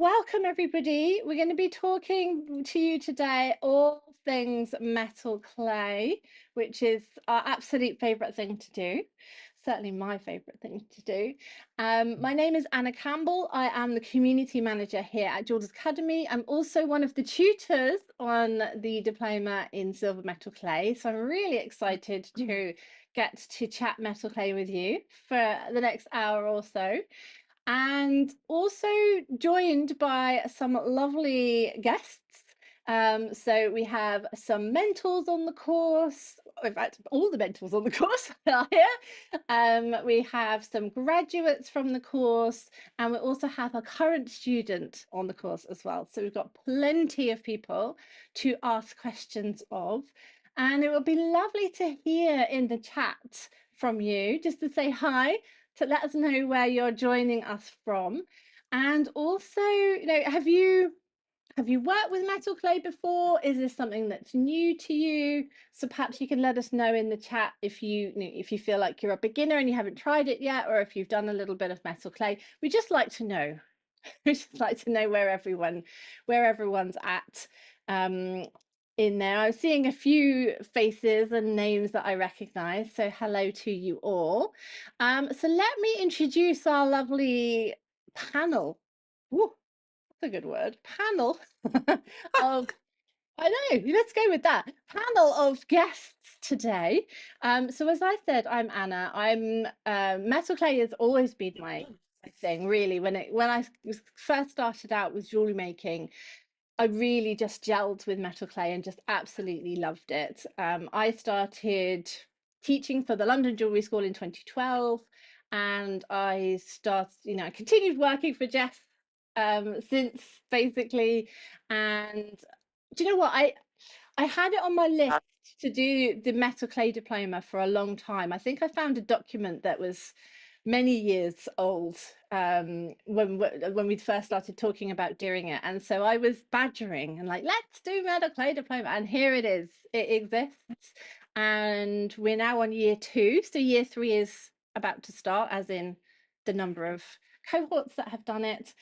Welcome, everybody. We're going to be talking to you today all things metal clay, which is our absolute favourite thing to do. Certainly my favourite thing to do. My name is Anna Campbell. I am the community manager here at Jordan's Academy. I'm also one of the tutors on the diploma in silver metal clay. So I'm really excited to get to chat metal clay with you for the next hour or so, and also joined by some lovely guests. So we have some mentors on the course, or in fact, all the mentors on the course are here. We have some graduates from the course, and we also have a current student on the course as well. So we've got plenty of people to ask questions of. And it would be lovely to hear in the chat from you, just to say hi, to let us know where you're joining us from. And also, have you worked with metal clay before? Is this something that's new to you? So perhaps you can let us know in the chat if if you feel like you're a beginner and you haven't tried it yet, or if you've done a little bit of metal clay. We just like to know. We just like to know where everyone's at. In there, I'm seeing a few faces and names that I recognize, so hello to you all. So let me introduce our lovely panel. Ooh, that's a good word. Panel of, I know, let's go with that. Panel of guests today. So as I said, I'm Anna. I'm metal clay has always been my thing, really. When I first started out with jewelry making, I really just gelled with metal clay and just absolutely loved it. I started teaching for the London Jewelry School in 2012, and I continued working for Jess since, basically. And do you know what? I had it on my list to do the metal clay diploma for a long time. I think I found a document that was many years old, when we first started talking about doing it, and so I was badgering and like, let's do metal clay diploma, and here it is. It exists, and we're now on year 2, so year 3 is about to start, as in the number of cohorts that have done it.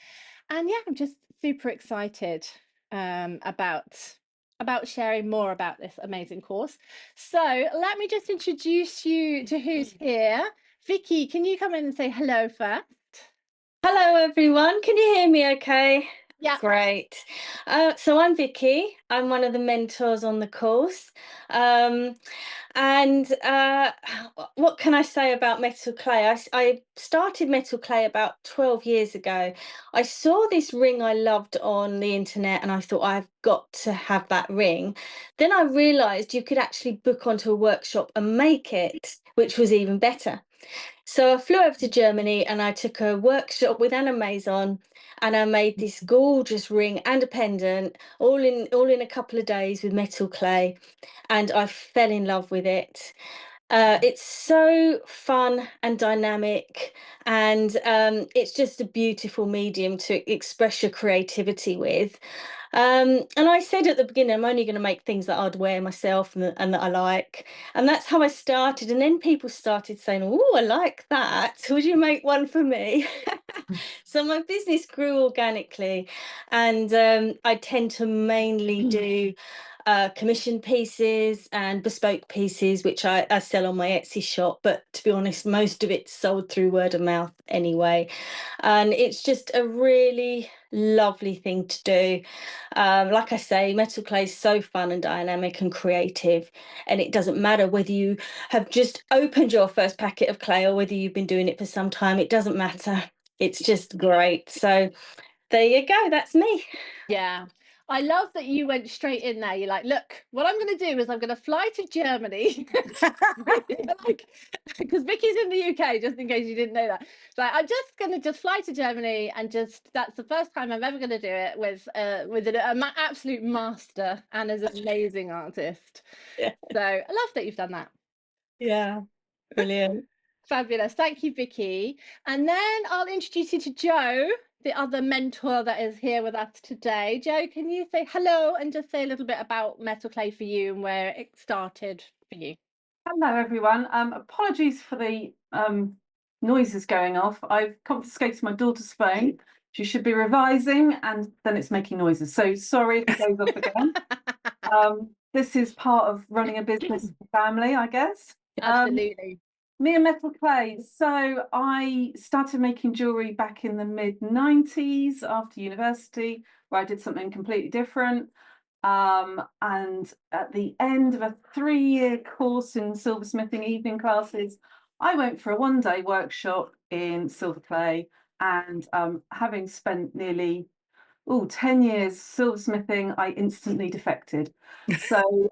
And yeah, I'm just super excited about sharing more about this amazing course. So let me just introduce you to who's here. Vicki, can you come in and say hello first? Hello everyone, can you hear me okay? Yeah. Great. So I'm Vicky. I'm one of the mentors on the course. Um, and what can I say about metal clay? I started metal clay about 12 years ago. I saw this ring I loved on the internet and I thought, I've got to have that ring. Then I realized you could actually book onto a workshop and make it, which was even better. So I flew over to Germany and I took a workshop with Anna Maison, and I made this gorgeous ring and a pendant all in a couple of days with metal clay, and I fell in love with it. It's so fun and dynamic, and it's just a beautiful medium to express your creativity with. And I said at the beginning, I'm only going to make things that I'd wear myself and that I like. And that's how I started. And then people started saying, oh, I like that. Would you make one for me? So my business grew organically. And I tend to mainly do commission pieces and bespoke pieces, which I sell on my Etsy shop. But to be honest, most of it's sold through word of mouth anyway. And it's just a really lovely thing to do. Like I say, metal clay is so fun and dynamic and creative, and it doesn't matter whether you have just opened your first packet of clay or whether you've been doing it for some time. It doesn't matter. It's just great. So there you go. That's me. Yeah. I love that you went straight in there. You're like, look, what I'm going to do is I'm going to fly to Germany. Like, because Vicky's in the UK, just in case you didn't know that. So I'm just going to just fly to Germany, and just, that's the first time I'm ever going to do it with an absolute master and as an amazing artist. Yeah. So I love that you've done that. Yeah. Brilliant. Fabulous. Thank you, Vicky. And then I'll introduce you to Jo, the other mentor that is here with us today. Jo, can you say hello and just say a little bit about metal clay for you and where it started for you? Hello everyone. Apologies for the noises going off. I've confiscated my daughter's phone She should be revising, and then it's making noises. So sorry if it goes off again. This is part of running a business family, I guess. Absolutely. Me and metal clay. So I started making jewelry back in the mid-90s after university, where I did something completely different. And at the end of a 3-year course in silversmithing evening classes, I went for a one-day workshop in silver clay. And having spent nearly 10 years silversmithing, I instantly defected. So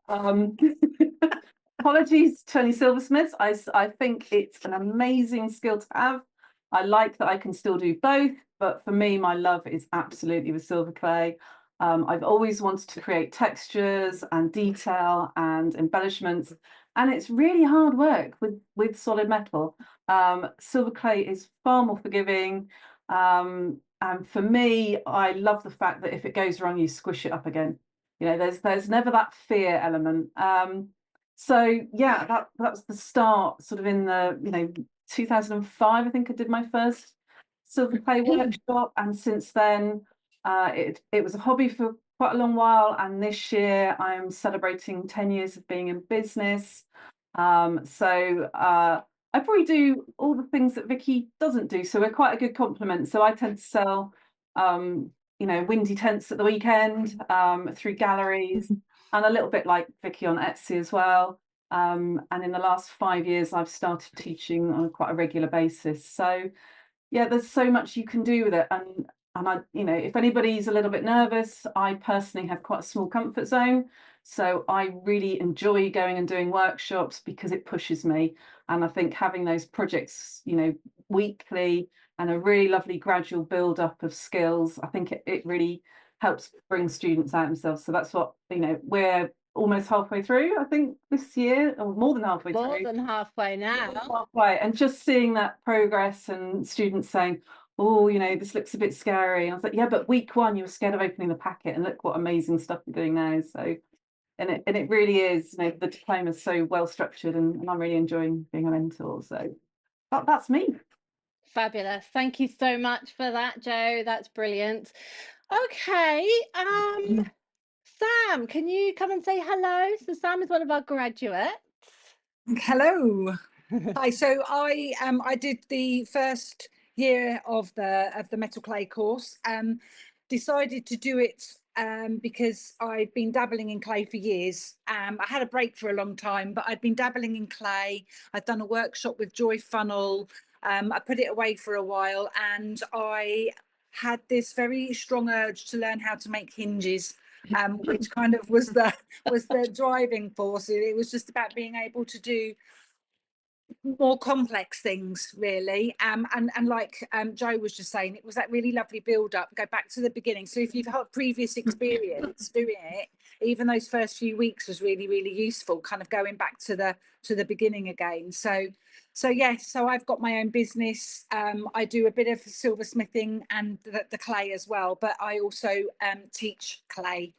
apologies to any silversmiths. I think it's an amazing skill to have. I like that I can still do both, but for me, my love is absolutely with silver clay. I've always wanted to create textures and detail and embellishments, and it's really hard work with solid metal. Silver clay is far more forgiving. And for me, I love the fact that if it goes wrong, you squish it up again. You know, there's never that fear element. So yeah, that was the start, sort of in the 2005. I think I did my first silver clay workshop, and since then, it was a hobby for quite a long while. And this year, I am celebrating 10 years of being in business. I probably do all the things that Vicki doesn't do, so we're quite a good complement. So I tend to sell, windy tents at the weekend, through galleries, and a little bit like Vicki on Etsy as well. And in the last 5 years, I've started teaching on quite a regular basis. So yeah, there's so much you can do with it. And I, if anybody's a little bit nervous, I personally have quite a small comfort zone. So I really enjoy going and doing workshops because it pushes me. And I think having those projects, weekly, and a really lovely gradual build up of skills, I think it really helps bring students out themselves. So that's what, we're almost halfway through, I think, this year, or more than halfway More through. than halfway now. Halfway, and just seeing that progress and students saying, "Oh, this looks a bit scary." And I was like, "Yeah, but week one you were scared of opening the packet, and look what amazing stuff you're doing now." So, and it really is, the diploma is so well structured, and I'm really enjoying being a mentor. So that's me. Fabulous. Thank you so much for that, Jo. That's brilliant. Okay, Sam, can you come and say hello? So Sam is one of our graduates. Hello. Hi. So I did the first year of the metal clay course. Decided to do it because I'd been dabbling in clay for years. I had a break for a long time, but I'd been dabbling in clay. I'd done a workshop with Joy Funnel. I put it away for a while, and I had this very strong urge to learn how to make hinges. Which kind of was the driving force. It was just about being able to do more complex things, really. And like Jo was just saying, it was that really lovely build up, go back to the beginning. So if you've had previous experience doing it, even those first few weeks was really, really useful, kind of going back to the beginning again. So yes, so I've got my own business. I do a bit of silversmithing and the clay as well, but I also teach clay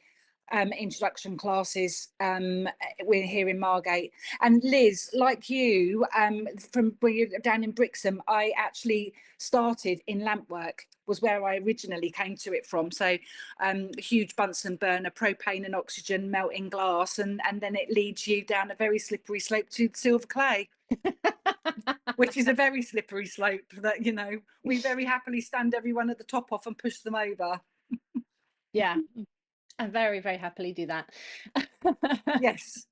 introduction classes. We're here in Margate. And Liz, like you, from when you're down in Brixham, I actually started in lampwork, was where I originally came to it from. So huge Bunsen burner, propane and oxygen, melting glass, and then it leads you down a very slippery slope to silver clay. Which is a very slippery slope that, we very happily stand everyone at the top off and push them over. Yeah, I very, very happily do that. Yes.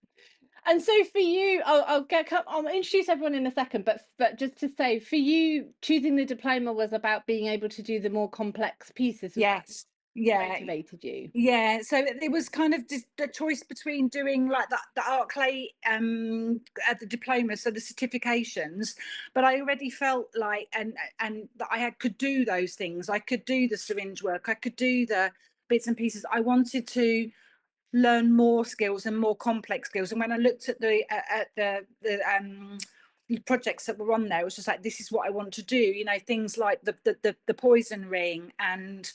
And so for you, I'll introduce everyone in a second, but just to say, for you, choosing the diploma was about being able to do the more complex pieces. Yes. Yeah. Motivated you. Yeah, so it was kind of just the choice between doing like the art clay at the diploma, so the certifications, but I already felt like and that I could do those things. I could do the syringe work, I could do the bits and pieces. I wanted to learn more skills and more complex skills, and when I looked at the projects that were on there, it was just like, this is what I want to do, things like the poison ring and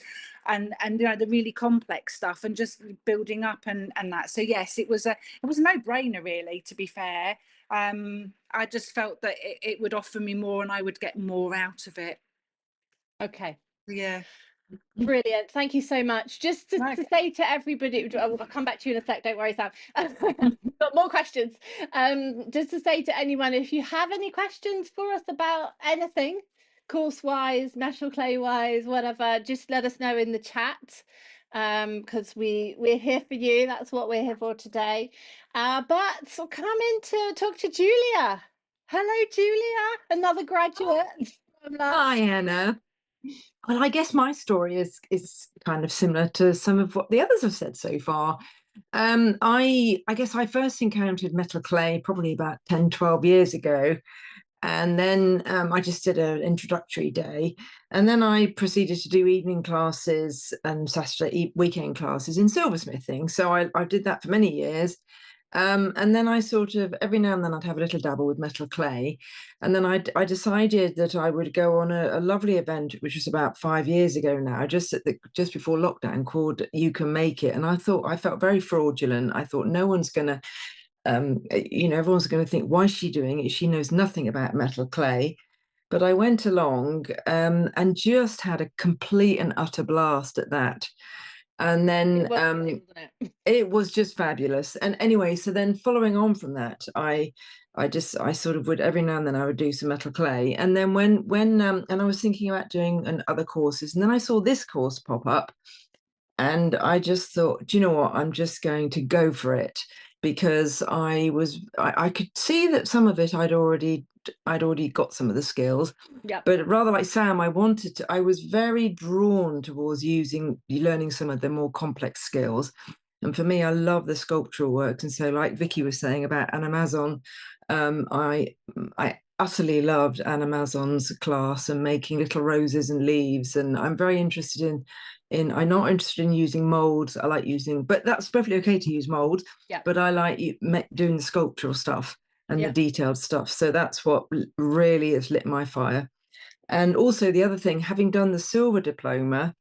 the really complex stuff, and just building up and that. So yes, it was a no-brainer, really, to be fair. I just felt that it would offer me more and I would get more out of it. Okay. Yeah. Brilliant. Thank you so much. Just to Okay. say to everybody, I'll come back to you in a sec, don't worry, Sam. Got more questions. Just to say to anyone, if you have any questions for us about anything, course-wise, metal clay-wise, whatever, just let us know in the chat. Because we're here for you. That's what we're here for today. But so come in to talk to Julia. Hello, Julia, another graduate from last. Hi, Anna. Well, I guess my story is kind of similar to some of what the others have said so far. I guess I first encountered metal clay probably about 10, 12 years ago. And then I just did an introductory day. And then I proceeded to do evening classes and Saturday weekend classes in silversmithing. So I did that for many years. And then I sort of, every now and then I'd have a little dabble with metal clay. And then I decided that I would go on a lovely event, which was about 5 years ago now, just before lockdown, called You Can Make It. And I felt very fraudulent. I thought no one's going to, everyone's going to think, why is she doing it? She knows nothing about metal clay. But I went along and just had a complete and utter blast at that. And then it was just fabulous. And anyway, so then following on from that, I sort of would every now and then I would do some metal clay. And then when and I was thinking about doing other courses, and then I saw this course pop up, and I just thought, do you know what? I'm just going to go for it, because I could see that some of it I'd already got some of the skills. Yeah. But rather like Sam, I was very drawn towards learning some of the more complex skills. And for me, I love the sculptural works. And so like Vicki was saying about Anna Mazon, I utterly loved Anna Mazon's class and making little roses and leaves. And I'm very interested I'm not interested in using molds. I like but that's perfectly okay to use molds. Yeah. But I like doing the sculptural stuff and Yeah. the detailed stuff. So that's what really has lit my fire. And also the other thing, having done the silver diploma,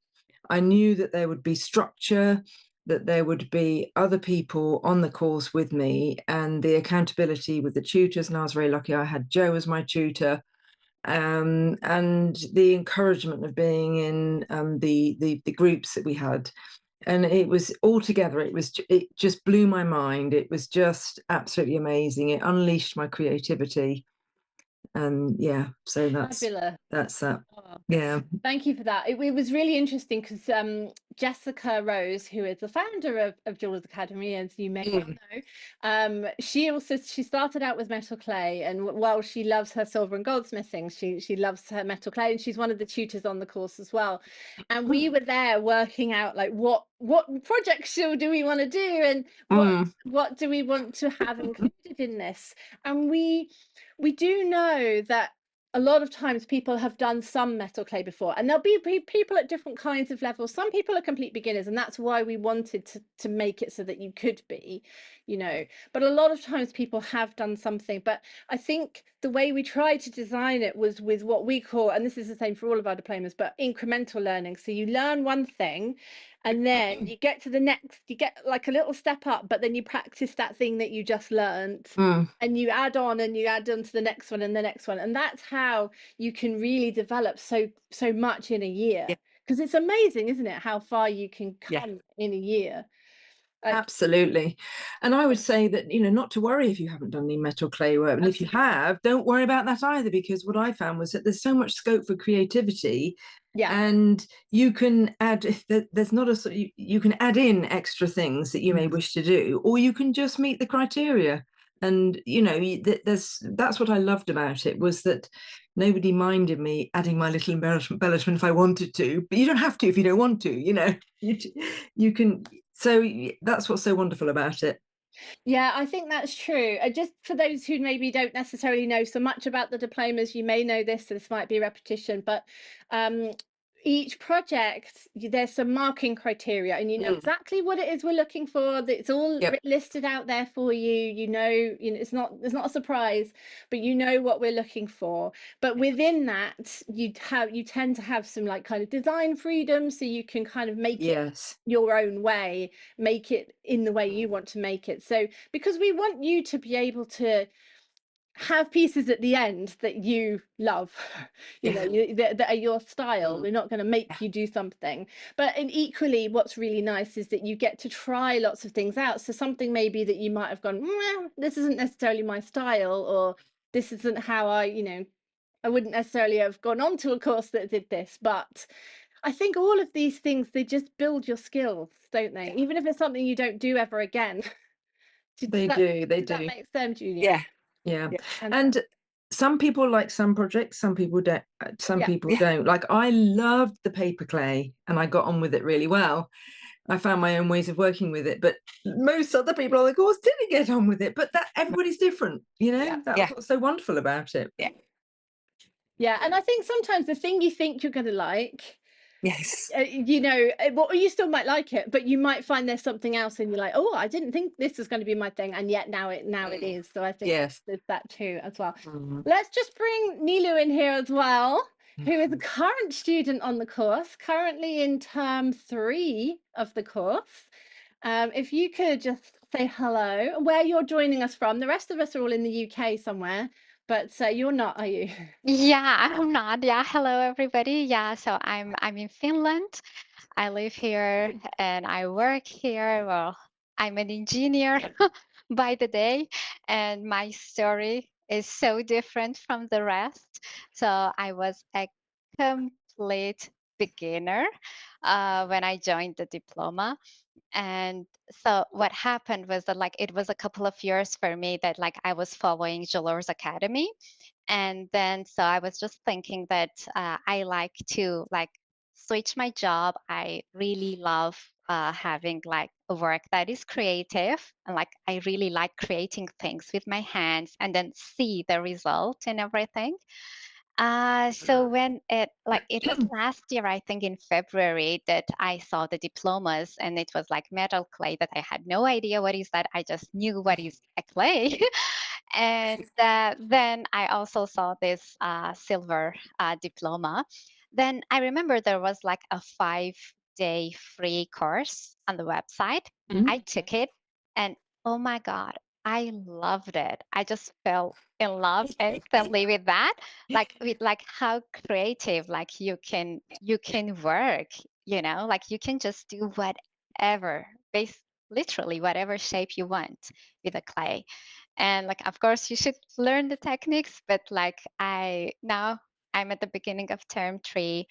I knew that there would be structure, that there would be other people on the course with me, and the accountability with the tutors. And I was very lucky I had Jo as my tutor. And the encouragement of being in the groups that we had. And it was all together, it just blew my mind. It was just absolutely amazing. It unleashed my creativity. And yeah, so that's that. Oh, Yeah. Thank you for that. It was really interesting because Jessica Rose, who is the founder of Jewelers Academy, as you may well know, she started out with metal clay, and while she loves her silver and goldsmithing, she loves her metal clay, and she's one of the tutors on the course as well. And we were there working out like what projects do we want to do, and what do we want to have included in this. And we do know that a lot of times people have done some metal clay before, and there'll be people at different kinds of levels. Some people are complete beginners, and that's why we wanted to make it so that you could be, but a lot of times people have done something. But I think the way we tried to design it was with what we call, and this is the same for all of our diplomas, but incremental learning. So you learn one thing, and then you get to the next, you get like a little step up, but then you practice that thing that you just learned, and you add on to the next one and the next one. And that's how you can really develop so much in a year. Because it's amazing, isn't it, how far you can come in a year. Absolutely. And I would say that, not to worry if you haven't done any metal clay work. And if you have, don't worry about that either, because what I found was that there's so much scope for creativity. And you can add, there's not you can add in extra things that you may wish to do, or you can just meet the criteria. And, that's what I loved about it, was that nobody minded me adding my little embellishment if I wanted to, but you don't have to if you don't want to, you can. So that's what's so wonderful about it. Yeah, I think that's true. Just for those who maybe don't necessarily know so much about the diplomas, you may know this, so this might be a repetition, but each project, there's some marking criteria, and you know exactly what it is we're looking for. It's all listed out there for you. It's not a surprise, but you know what we're looking for. But within that, you tend to have some like kind of design freedom, so you can kind of make it your own way, make it in the way you want to make it. So because we want you to be able to have pieces at the end that you love, you know, that are your style. They're not going to make you do something. But and equally, what's really nice is that you get to try lots of things out. So something maybe that you might have gone, this isn't necessarily my style, or this isn't how I wouldn't necessarily have gone on to a course that did this. But I think all of these things, they just build your skills, don't they? Even if it's something you don't do ever again. They Does do. that make sense, Julia? Yeah. And And some people like some projects, some people don't. Some people don't. Like I loved the paper clay, and I got on with it really well. I found my own ways of working with it, but most other people on the course didn't get on with it. But that everybody's different, you know. That's what's so wonderful about it. Yeah, and I think sometimes the thing you think you're going to like, Yes. well, you still might like it, but you might find there's something else, and you're like, oh, I didn't think this was going to be my thing, and yet now it is. So I think there's that too as well. Let's just bring Niloo in here as well, who is a current student on the course, currently in term 3 of the course. If you could just say hello, where you're joining us from. The rest of us are all in the UK somewhere, but you're not, are you? Yeah, I'm not. Yeah, hello everybody. Yeah, so I'm in Finland. I live here and I work here. Well, I'm an engineer by the day, and my story is so different from the rest. So I was a complete beginner when I joined the diploma. And so what happened was that like it was a couple of years for me that like I was following Jewelers Academy. And then so I was just thinking that I like to like switch my job. I really love having like a work that is creative, and like I really like creating things with my hands and then see the result and everything. So when it was last year, I think in February, that I saw the diplomas, and it was like metal clay that I had no idea what is that. I just knew what is a clay. And then I also saw this silver diploma. Then I remember there was like a 5-day free course on the website. I took it, and oh my God, I loved it. I just fell in love instantly with that, like with like how creative like you can work, like you can just do whatever, literally whatever shape you want with a clay. And like of course you should learn the techniques, but like I'm at the beginning of term 3,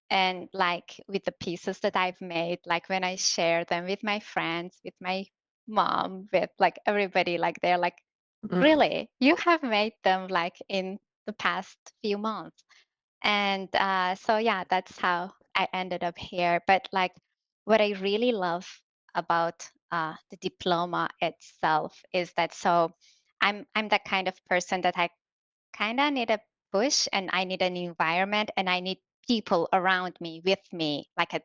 and like with the pieces that I've made, like when I share them with my friends, with my mom, with like everybody, like they're like, really, you have made them like in the past few months. And so yeah, that's how I ended up here. But like what I really love about the diploma itself is that, so I'm that kind of person that I kind of need a push, and I need an environment, and I need people around me with me, like a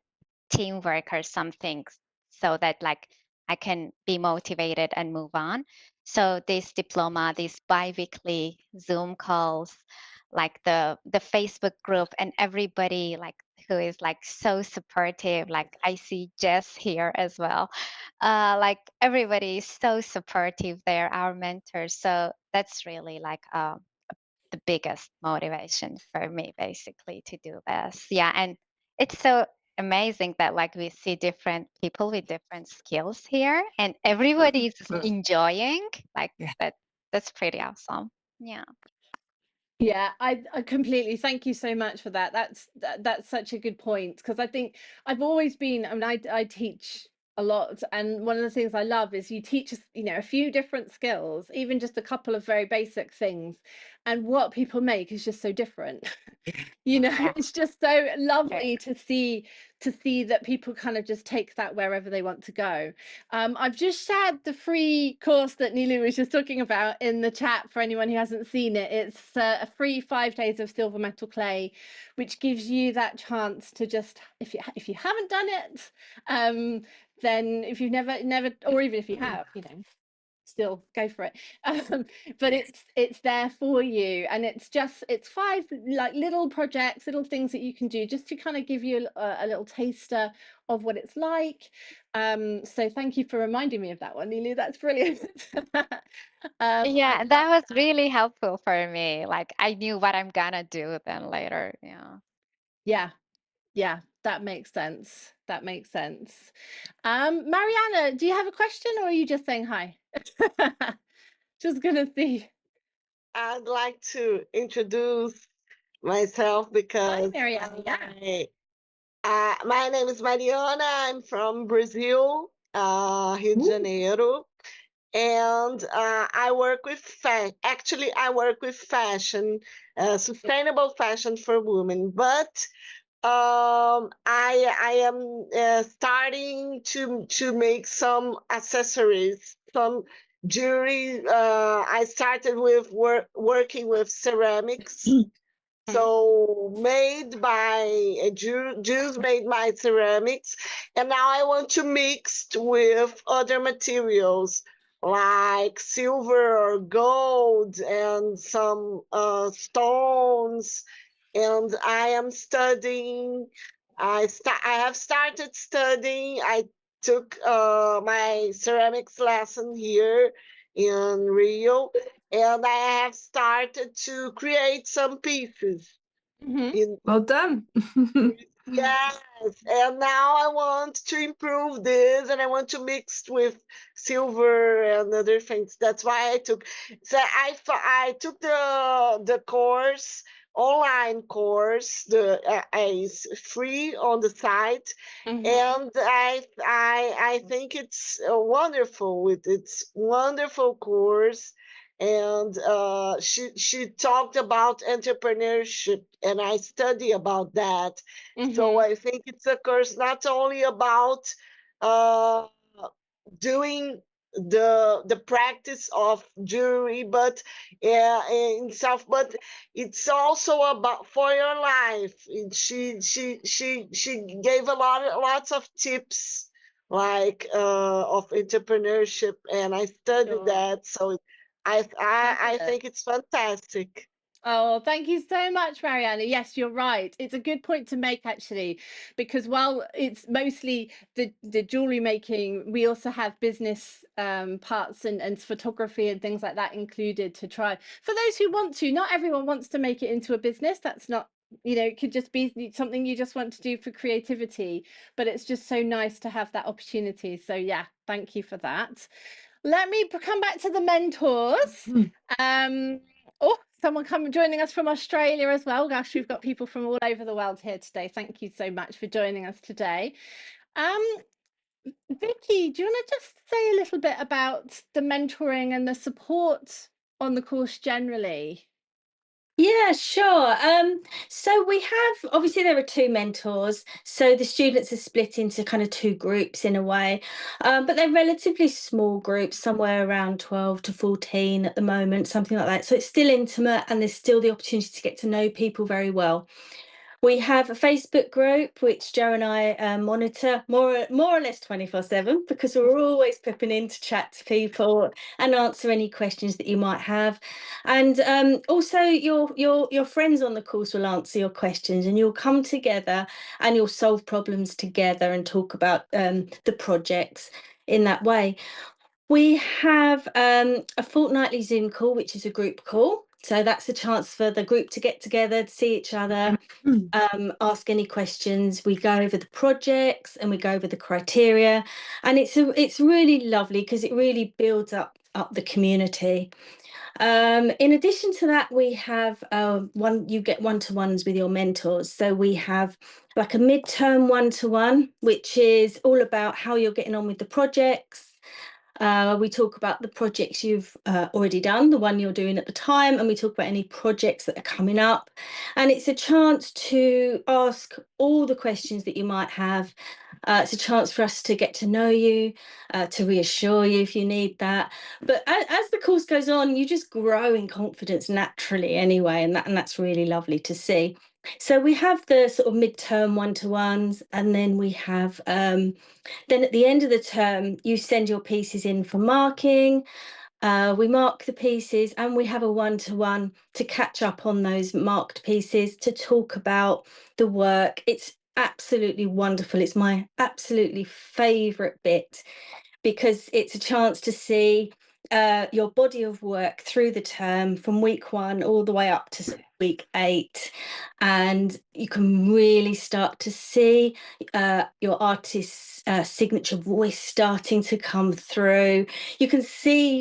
teamwork or something, so that like I can be motivated and move on. So this diploma, these bi-weekly Zoom calls, like the Facebook group, and everybody like who is like so supportive. Like I see Jess here as well. Like everybody is so supportive. They're our mentors. So that's really like the biggest motivation for me basically to do this. Yeah, and it's so amazing that like we see different people with different skills here, and everybody is enjoying like that. That's pretty awesome. Yeah. Yeah, I completely, thank you so much for that. That's such a good point, because I think I've always been, I mean, I teach a lot, and one of the things I love is you teach us, a few different skills, even just a couple of very basic things, and what people make is just so different. It's just so lovely to see that people kind of just take that wherever they want to go. I've just shared the free course that Niloo was just talking about in the chat for anyone who hasn't seen it. It's a free 5 days of silver metal clay, which gives you that chance to just, if you haven't done it, then if you've never, or even if you have, still go for it. But it's there for you, and it's 5 like little projects, little things that you can do just to kind of give you a little taster of what it's like. So thank you for reminding me of that one, Niloo. That's brilliant. Yeah, that was really helpful for me. Like I knew what I'm gonna do then later. Yeah, that makes sense. That makes sense. Mariana, do you have a question, or are you just saying hi? Just gonna see. I'd like to introduce myself because Hi, Mariana. Yeah. my name is Mariana. I'm from Brazil, Rio de Janeiro, and I work with actually I work with fashion, sustainable fashion for women. But I am starting to make some accessories, some jewelry. I started with working with ceramics. So made by Jews made my ceramics, and now I want to mix with other materials like silver or gold and some stones. And I am studying. I have started studying. I took my ceramics lesson here in Rio, and I have started to create some pieces. Well done. Yes, and now I want to improve this, and I want to mix with silver and other things. That's why I took. So I took the course, online course. It's free on the site, and I think it's wonderful. It's wonderful course. And she talked about entrepreneurship, and I study about that. So I think it's a course not only about doing the practice of jewelry, but in self, but it's also about for your life. She gave lots of tips like of entrepreneurship, and I studied that. So I think it's fantastic. Oh, thank you so much, Mariana. Yes, you're right. It's a good point to make, actually, because while it's mostly the jewelry making, we also have business parts and photography and things like that included to try. For those who want to, not everyone wants to make it into a business. That's not, it could just be something you just want to do for creativity, but it's just so nice to have that opportunity. So yeah, thank you for that. Let me come back to the mentors. Oh, someone joining us from Australia as well. Gosh, we've got people from all over the world here today. Thank you so much for joining us today. Vicki, do you want to just say a little bit about the mentoring and the support on the course generally? Yeah, sure. So we have, obviously there are 2 mentors. So the students are split into kind of 2 groups in a way, but they're relatively small groups, somewhere around 12 to 14 at the moment, something like that. So it's still intimate, and there's still the opportunity to get to know people very well. We have a Facebook group which Joe and I monitor more or less 24/7, because we're always popping in to chat to people and answer any questions that you might have. And also your friends on the course will answer your questions, and you'll come together and you'll solve problems together and talk about the projects in that way. We have a fortnightly Zoom call, which is a group call. So that's a chance for the group to get together, to see each other, ask any questions. We go over the projects and we go over the criteria, and it's really lovely because it really builds up the community. In addition to that, we have you get one-to-ones with your mentors. So we have like a midterm one-to-one, which is all about how you're getting on with the projects. We talk about the projects you've already done, the one you're doing at the time, and we talk about any projects that are coming up. And it's a chance to ask all the questions that you might have. It's a chance for us to get to know you, to reassure you if you need that. But as the course goes on, you just grow in confidence naturally anyway, and that's really lovely to see. So we have the sort of midterm one-to-ones, and then we have then at the end of the term, you send your pieces in for marking. We mark the pieces, and we have a one-to-one to catch up on those marked pieces, to talk about the work. It's absolutely wonderful. It's my absolutely favourite bit, because it's a chance to see your body of work through the term from week 1 all the way up to week 8, and you can really start to see your artist's signature voice starting to come through. You can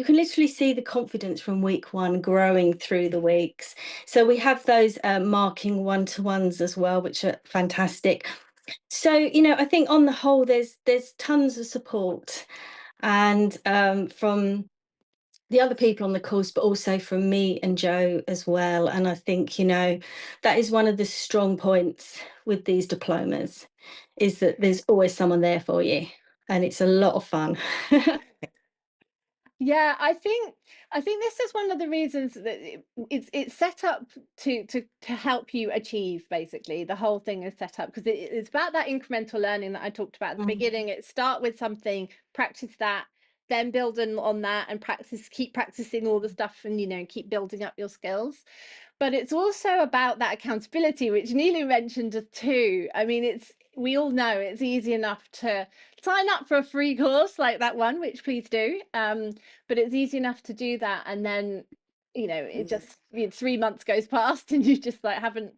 literally see the confidence from week 1 growing through the weeks. So we have those marking one-to-ones as well, which are fantastic. So, you know, I think on the whole, there's tons of support, and from the other people on the course, but also from me and Jo as well. And I think, you know, that is one of the strong points with these diplomas, is that there's always someone there for you, and it's a lot of fun. Yeah, I think this is one of the reasons that it's set up to help you achieve. Basically, the whole thing is set up because it's about that incremental learning that I talked about at the beginning. It start with something, practice that, then build on that, and keep practicing all the stuff, and you know, keep building up your skills. But it's also about that accountability, which Niloo mentioned too. I mean, we all know it's easy enough to sign up for a free course like that one, which please do. But it's easy enough to do that, and then, you know, it just 3 months goes past and you just like haven't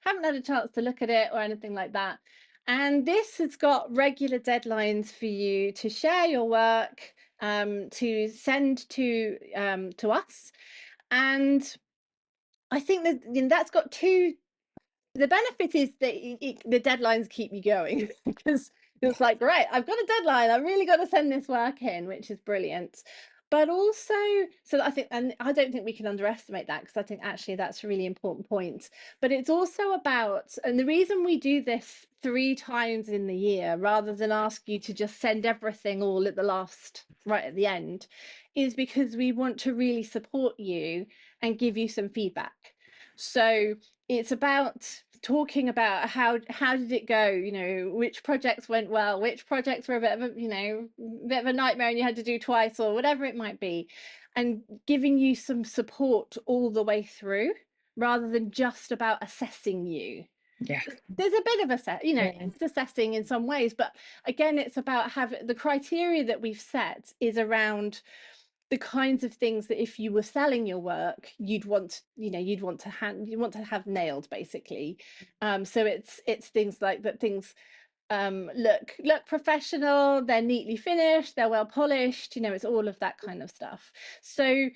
had a chance to look at it or anything like that. And this has got regular deadlines for you to share your work, to send to us. And I think that, you know, that's got the benefit is that the deadlines keep you going because it's like, right, I've got a deadline, I really got to send this work in, which is brilliant. But also, so I think, and I don't think we can underestimate that, because I think actually that's a really important point. But it's also about, and the reason we do this 3 times in the year rather than ask you to just send everything all at the last, right at the end, is because we want to really support you and give you some feedback. So it's about talking about how did it go, you know, which projects went well, which projects were a bit of a, you know, bit of a nightmare and you had to do twice, or whatever it might be, and giving you some support all the way through, rather than just about assessing you. Yeah. There's a bit of you know, it's assessing in some ways, but again, it's about having the criteria that we've set is around the kinds of things that if you were selling your work, you'd want to have nailed, basically. So it's things like that. Things look professional, they're neatly finished, they're well polished, you know, it's all of that kind of stuff. So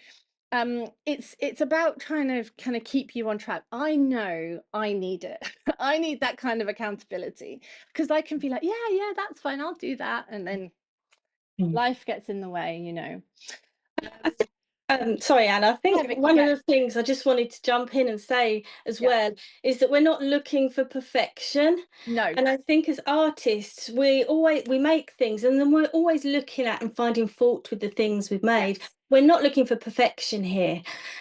it's about trying to kind of keep you on track. I know I need it. I need that kind of accountability, because I can be like, yeah, that's fine, I'll do that, and then life gets in the way, you know. Sorry, Anne, I think Vicky, one of the things I just wanted to jump in and say as well is that we're not looking for perfection. No. And I think as artists, we make things, and then we're always looking at and finding fault with the things we've made. Yes. We're not looking for perfection here.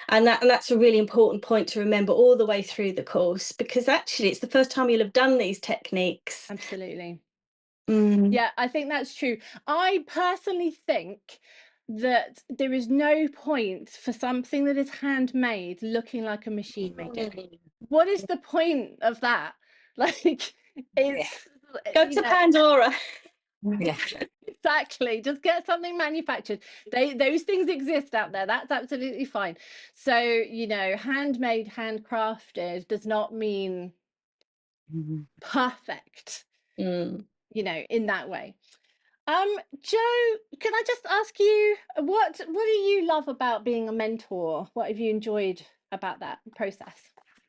And that's a really important point to remember all the way through the course, because actually it's the first time you'll have done these techniques. Absolutely. Mm. Yeah, I think that's true. I personally think that there is no point for something that is handmade looking like a machine made it. What is the point of that? Like, it's Go to Pandora. Yeah. Exactly. Just get something manufactured. Those things exist out there. That's absolutely fine. So, you know, handmade, handcrafted does not mean perfect. You know, in that way. Jo, can I just ask you, what do you love about being a mentor? What have you enjoyed about that process?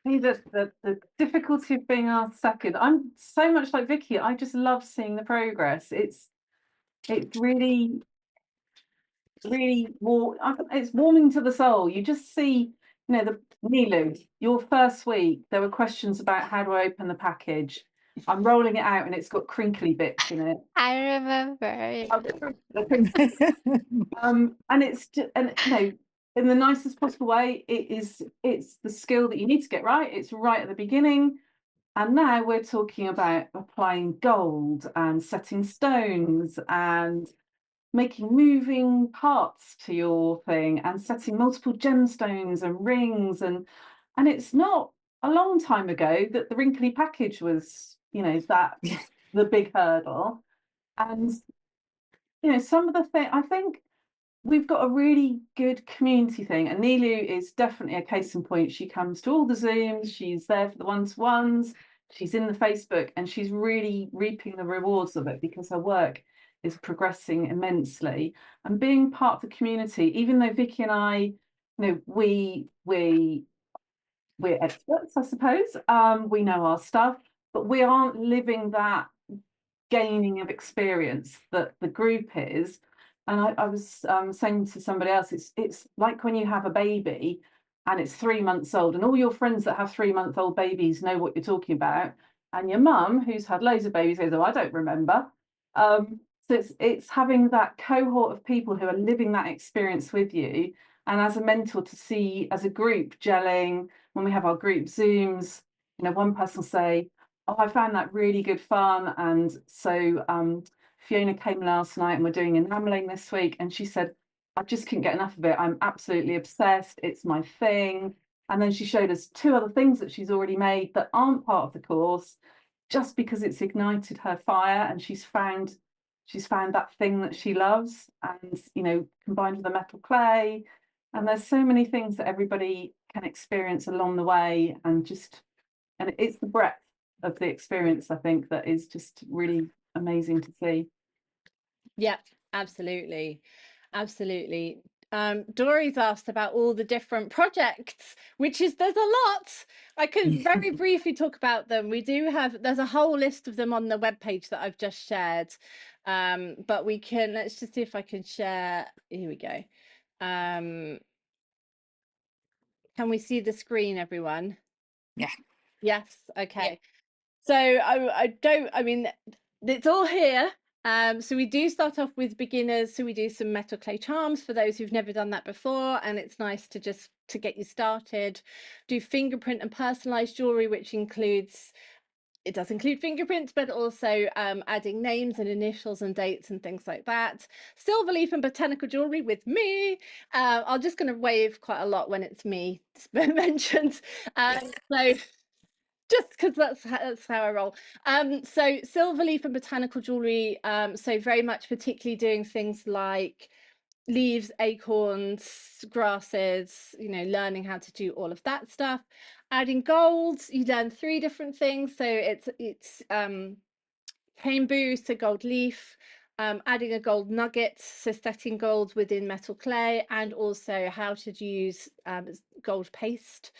The difficulty of being asked second. I'm so much like Vicki. I just love seeing the progress. It's really it's warming to the soul. You just see, you know, the Niloo, your first week, there were questions about how do I open the package. I'm rolling it out and it's got crinkly bits in it. I remember. And it's just, and you know, in the nicest possible way, it's the skill that you need to get right. It's right at the beginning. And now we're talking about applying gold and setting stones and making moving parts to your thing and setting multiple gemstones and rings, and it's not a long time ago that the wrinkly package was, you know, that the big hurdle. And you know, some of the thing, I think we've got a really good community thing, and Niloo is definitely a case in point. She comes to all the Zooms, she's there for the one-to-ones, she's in the Facebook, and she's really reaping the rewards of it because her work is progressing immensely. And being part of the community, even though Vicki and I, you know, we're experts, I suppose, we know our stuff, but we aren't living that gaining of experience that the group is. And I was saying to somebody else, it's like when you have a baby and it's 3 months old, and all your friends that have 3-month-old babies know what you're talking about, and your mum, who's had loads of babies, says, "Oh, I don't remember." So it's having that cohort of people who are living that experience with you, and as a mentor to see as a group gelling when we have our group Zooms. You know, one person will say, "Oh, I found that really good fun," and so Fiona came last night and we're doing enameling this week, and she said, "I just couldn't get enough of it. I'm absolutely obsessed. It's my thing." And then she showed us 2 other things that she's already made that aren't part of the course, just because it's ignited her fire, and she's found that thing that she loves, and you know, combined with the metal clay. And there's so many things that everybody can experience along the way, and it's the breadth of the experience, I think, that is just really amazing to see. Yep, absolutely. Absolutely. Dory's asked about all the different projects, which is there's a lot. I could very briefly talk about them. There's a whole list of them on the webpage that I've just shared. But let's just see if I can share. Here we go. Can we see the screen, everyone? Yeah. Yes. Okay. So I mean, it's all here. So we do start off with beginners. So we do some metal clay charms for those who've never done that before, and it's nice to get you started. Do fingerprint and personalized jewelry, which does include fingerprints, but also adding names and initials and dates and things like that. Silver leaf and botanical jewelry with me. I'm just going to wave quite a lot when it's me mentioned. So just because that's how I roll. So silver leaf and botanical jewelry. So very much particularly doing things like leaves, acorns, grasses, you know, learning how to do all of that stuff. Adding gold, you learn 3 different things. So it's cane boost, so gold leaf, adding a gold nugget, so setting gold within metal clay, and also how to use gold paste,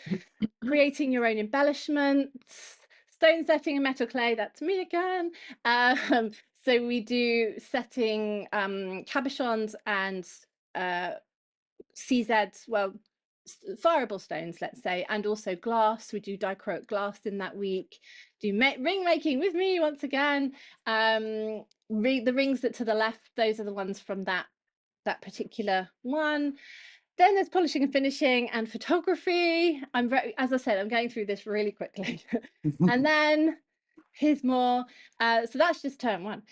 creating your own embellishments, stone setting and metal clay, that's me again. So we do setting cabochons and CZs, well, fireable stones, let's say, and also glass. We do dichroic glass in that week. Do ring making with me once again. The rings that to the left, those are the ones from that particular one. Then there's polishing and finishing and photography. As I said, I'm going through this really quickly. And then here's more. So that's just term 1.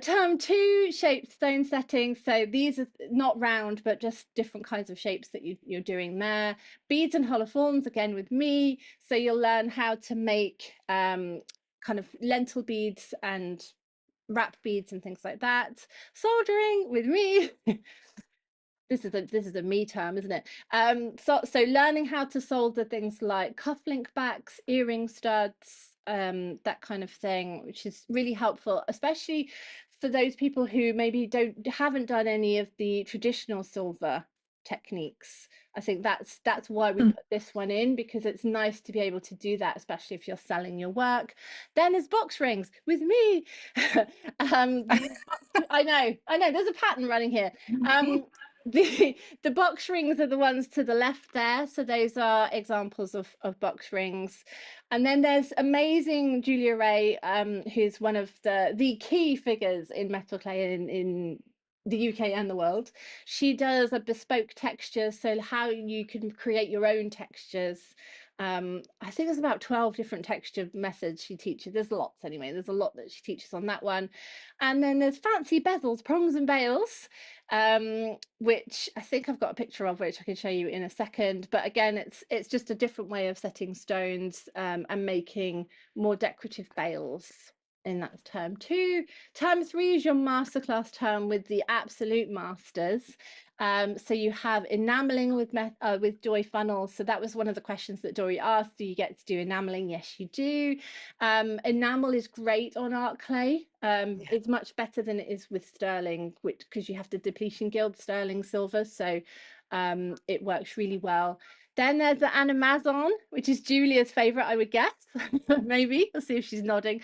Term 2, shaped stone setting. So these are not round, but just different kinds of shapes that you're doing there. Beads and hollow forms, again with me. So you'll learn how to make kind of lentil beads and wrap beads and things like that. Soldering with me. This is a me term, isn't it? So learning how to solder things like cufflink backs, earring studs, that kind of thing, which is really helpful, especially for those people who maybe haven't done any of the traditional silver techniques. I think that's why we put this one in, because it's nice to be able to do that, especially if you're selling your work. Then there's box rings with me. I know there's a pattern running here. The box rings are the ones to the left there, so those are examples of box rings. And then there's amazing Julia Ray, who's one of the key figures in metal clay in the UK and the world. She does a bespoke texture, so how you can create your own textures I think there's about 12 different texture methods she teaches. There's lots anyway. There's a lot that she teaches on that one. And then there's fancy bezels, prongs and bails, which I think I've got a picture of, which I can show you in a second. But again, it's just a different way of setting stones and making more decorative bails in that term 2. Term 3 is your masterclass term with the absolute masters. So you have enameling with Joy funnels. So that was one of the questions that Dory asked. Do you get to do enameling? Yes, you do. Enamel is great on art clay. It's much better than it is with sterling, which because you have the depletion guild sterling silver. So it works really well. Then there's the animazon, which is Julia's favorite, I would guess. Maybe we'll see if she's nodding.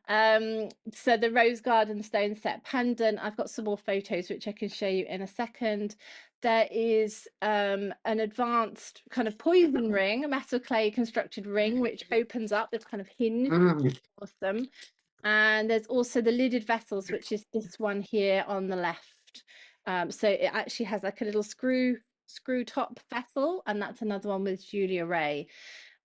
So the rose garden stone set pendant, I've got some more photos which I can show you in a second. There is an advanced kind of poison ring, a metal clay constructed ring which opens up, this kind of hinge. Awesome. And there's also the lidded vessels, which is this one here on the left. So it actually has like a little screw top vessel, and that's another one with Julia Ray.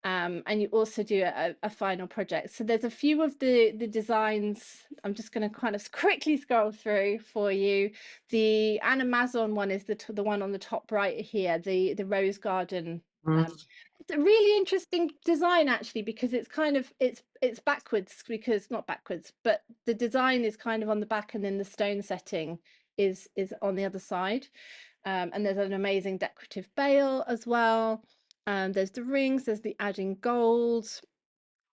And you also do a final project. So there's a few of the designs. I'm just going to kind of quickly scroll through for you. The animazon one is the one on the top right here, the rose garden. It's a really interesting design actually, because it's kind of it's backwards, because not backwards, but the design is kind of on the back and then the stone setting is on the other side. And there's an amazing decorative bail as well. There's the rings, there's the adding gold.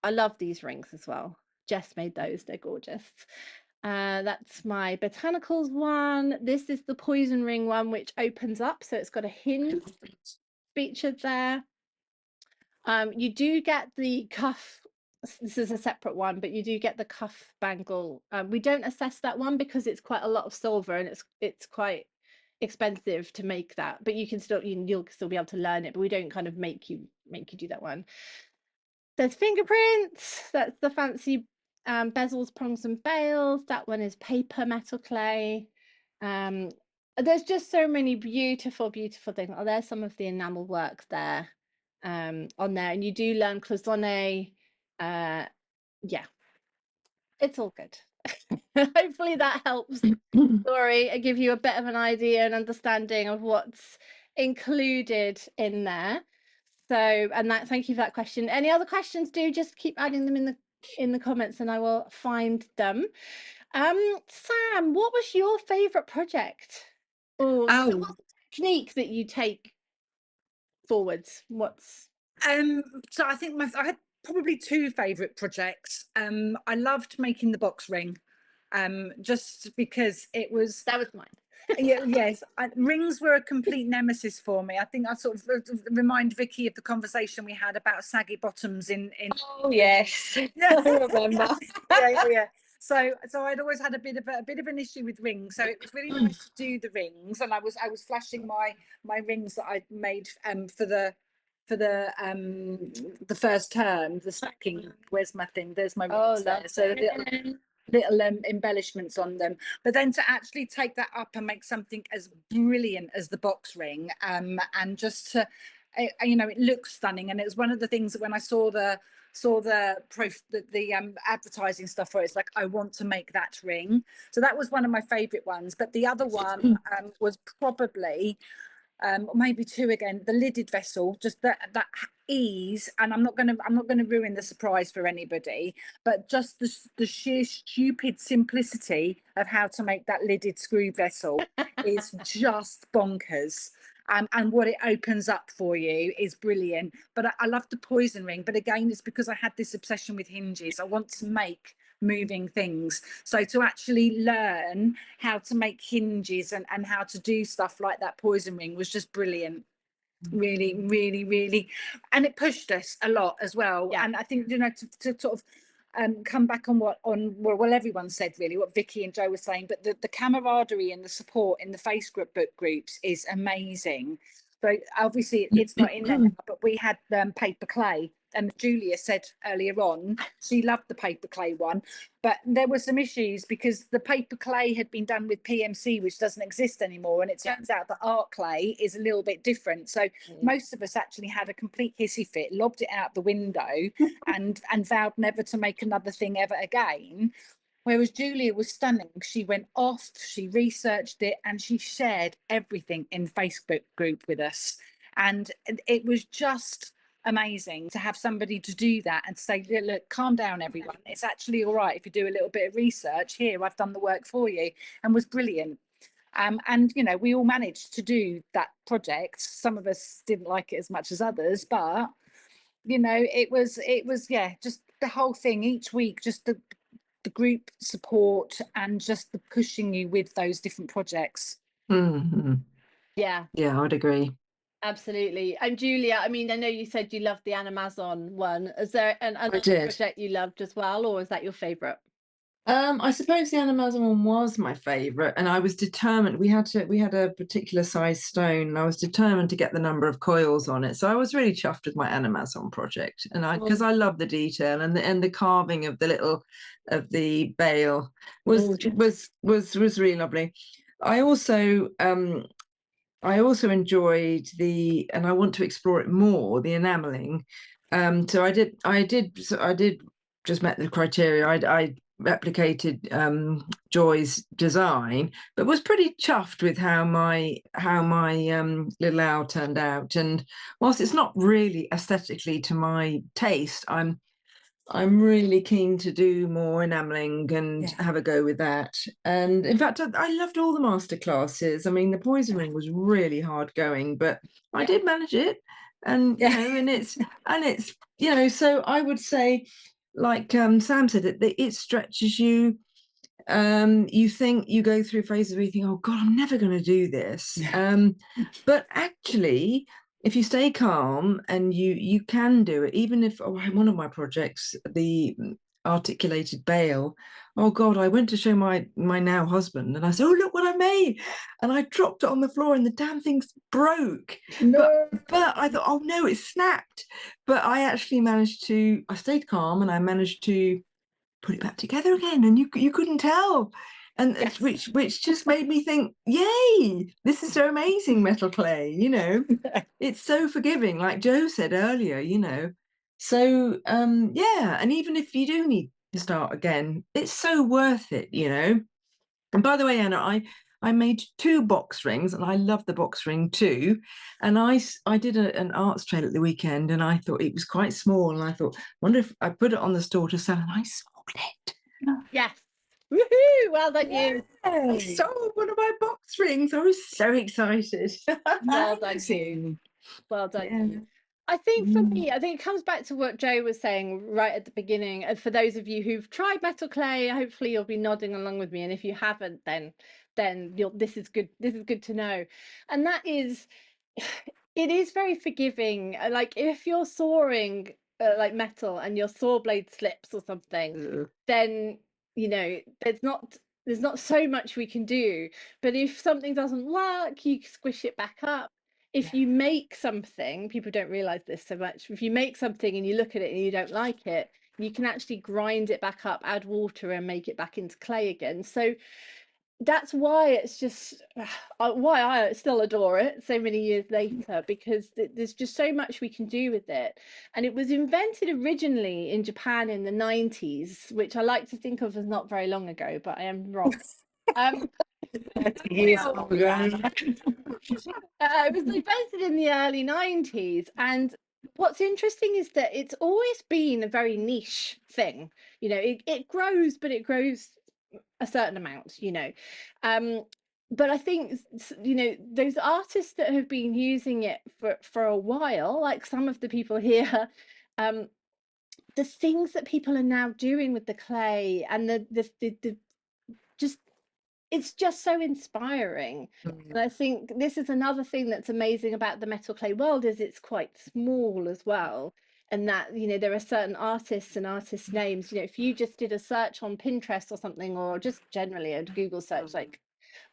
I love these rings as well. Jess made those, they're gorgeous. That's my botanicals one. This is the poison ring one, which opens up, so it's got a hinge featured there. You do get the cuff. This is a separate one, but you do get the cuff bangle. We don't assess that one because it's quite a lot of silver and it's quite expensive to make that, but you can still you'll still be able to learn it, but we don't kind of make you do that one. There's fingerprints, that's the fancy bezels, prongs and bails. That one is paper metal clay. There's just so many beautiful things. Oh, there's some of the enamel work there on there, and you do learn cloisonne. Yeah, it's all good. Hopefully that helps, Dory, and give you a bit of an idea and understanding of what's included in there. So, and that, thank you for that question. Any other questions, do just keep adding them in the comments and I will find them. Sam, what was your favorite project? Or what's the technique that you take forwards? What's so I think I had probably 2 favorite projects. I loved making the box ring, just because it was that was mine. yes, rings were a complete nemesis for me. I think I sort of remind Vicky of the conversation we had about saggy bottoms in Oh yes, I remember. yeah. So I'd always had a bit of an issue with rings. So it was really nice to do the rings, and I was flashing my rings that I'd made for the first term, the stacking. Where's my thing? There's my rings there. So little embellishments on them, but then to actually take that up and make something as brilliant as the box ring, and just to it looks stunning. And it was one of the things that when I saw the advertising stuff for it, it's like, I want to make that ring. So that was one of my favorite ones. But the other one was probably maybe 2 again, the lidded vessel, just that ease. And I'm not going to ruin the surprise for anybody, but just the sheer stupid simplicity of how to make that lidded screw vessel is just bonkers. And what it opens up for you is brilliant. But I love the poison ring. But again, it's because I had this obsession with hinges. I want to make moving things. So to actually learn how to make hinges and how to do stuff like that poison ring was just brilliant. Really, really, really. And it pushed us a lot as well. Yeah. And I think, to sort of come back on what everyone said, really, what Vicky and Jo were saying, but the camaraderie and the support in the Facebook groups is amazing. So obviously it's not in there now, but we had paper clay Julia said earlier on, she loved the paper clay one, but there were some issues because the paper clay had been done with PMC, which doesn't exist anymore, and it turns out that art clay is a little bit different. So most of us actually had a complete hissy fit, lobbed it out the window, and vowed never to make another thing ever again. Whereas Julia was stunning. She went off, she researched it, and she shared everything in Facebook group with us. And it was just amazing to have somebody to do that and to say, look, calm down, everyone. It's actually all right if you do a little bit of research. Here, I've done the work for you, and was brilliant. And, you know, we all managed to do that project. Some of us didn't like it as much as others, but, you know, it was, yeah, just the whole thing each week, just the group support and just the pushing you with those different projects. Mm-hmm. Yeah, I would agree. absolutely. And Julia, I mean, I know you said you loved the Animazon one. Is there another project you loved as well, or is that your favorite? I suppose the Animazon one was my favorite, and I was determined. We had a particular size stone, and I was determined to get the number of coils on it. So I was really chuffed with my Animazon project, and because I love the detail and the carving of the bale was really lovely. I also enjoyed and I want to explore it more, the enameling. So I did just met the criteria. I replicated Joy's design, but was pretty chuffed with how my little owl turned out. And whilst it's not really aesthetically to my taste, I'm really keen to do more enameling and have a go with that. And in fact, I loved all the master classes. I mean, the poison ring was really hard going, but I did manage it. And you know, and it's you know, so I would say, like Sam said, it stretches you. You think, you go through phases where you think, oh God, I'm never going to do this. But actually, if you stay calm and you can do it, even if one of my projects, the articulated bale, oh God, I went to show my now husband and I said, oh, look what I made. And I dropped it on the floor and the damn thing broke. No. But I thought, oh no, it snapped. But I actually I stayed calm and I managed to put it back together again, and you couldn't tell. And which just made me think, yay, this is so amazing, metal clay, you know. It's so forgiving, like Jo said earlier, you know. So yeah, and even if you do need to start again, it's so worth it, you know. And by the way, Anna, I made 2 box rings, and I love the box ring too. And I did an arts trail at the weekend, and I thought it was quite small, and I thought, wonder if I put it on the store to sell, and I sold it. Yes. Woohoo! Well done, you. I sold one of my box rings. I was so excited. Well done, you. Well done, you. I think for me, I think it comes back to what Jo was saying right at the beginning. And for those of you who've tried metal clay, hopefully you'll be nodding along with me. And if you haven't, then this is good. This is good to know. And that is, it is very forgiving. Like if you're sawing like metal and your saw blade slips or something, then you know there's not so much we can do. But if something doesn't work, you squish it back up. If you make something, people don't realize this so much. If you make something and you look at it and you don't like it, you can actually grind it back up, add water and make it back into clay again. So that's why it's just why I still adore it so many years later, because there's just so much we can do with it. And it was invented originally in Japan in the 90s, which I like to think of as not very long ago, but I am wrong. It was invented in the early 90s, and what's interesting is that it's always been a very niche thing. You know, it grows, but it grows a certain amount, you know. But I think, you know, those artists that have been using it for a while, like some of the people here, the things that people are now doing with the clay and the just, it's just so inspiring. And I think this is another thing that's amazing about the metal clay world, is it's quite small as well. And that, you know, there are certain artists and artist names, you know, if you just did a search on Pinterest or something, or just generally a Google search like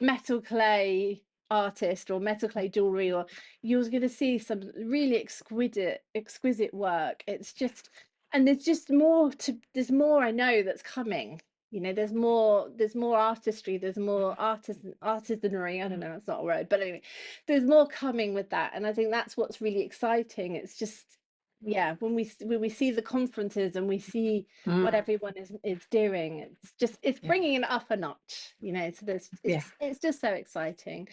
metal clay artist or metal clay jewelry, or you're going to see some really exquisite work. It's just, and there's more I know that's coming. You know, there's more artistry, there's more artisanry. I don't know, that's not a word, but anyway, there's more coming with that, and I think that's what's really exciting. It's just, yeah, when we see the conferences and we see what everyone is doing, it's bringing it up a notch, you know. So it's just so exciting.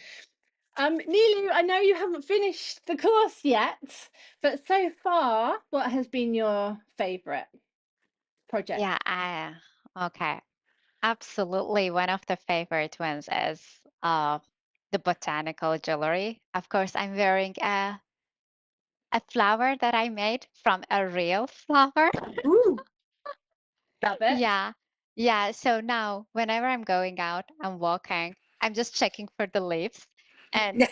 Niloo, I know you haven't finished the course yet, but so far, what has been your favorite project? Yeah, okay. Absolutely. One of the favorite ones is the botanical jewelry. Of course, I'm wearing a flower that I made from a real flower. Ooh, love it. Yeah. Yeah. So now whenever I'm going out, I'm walking, I'm just checking for the leaves. And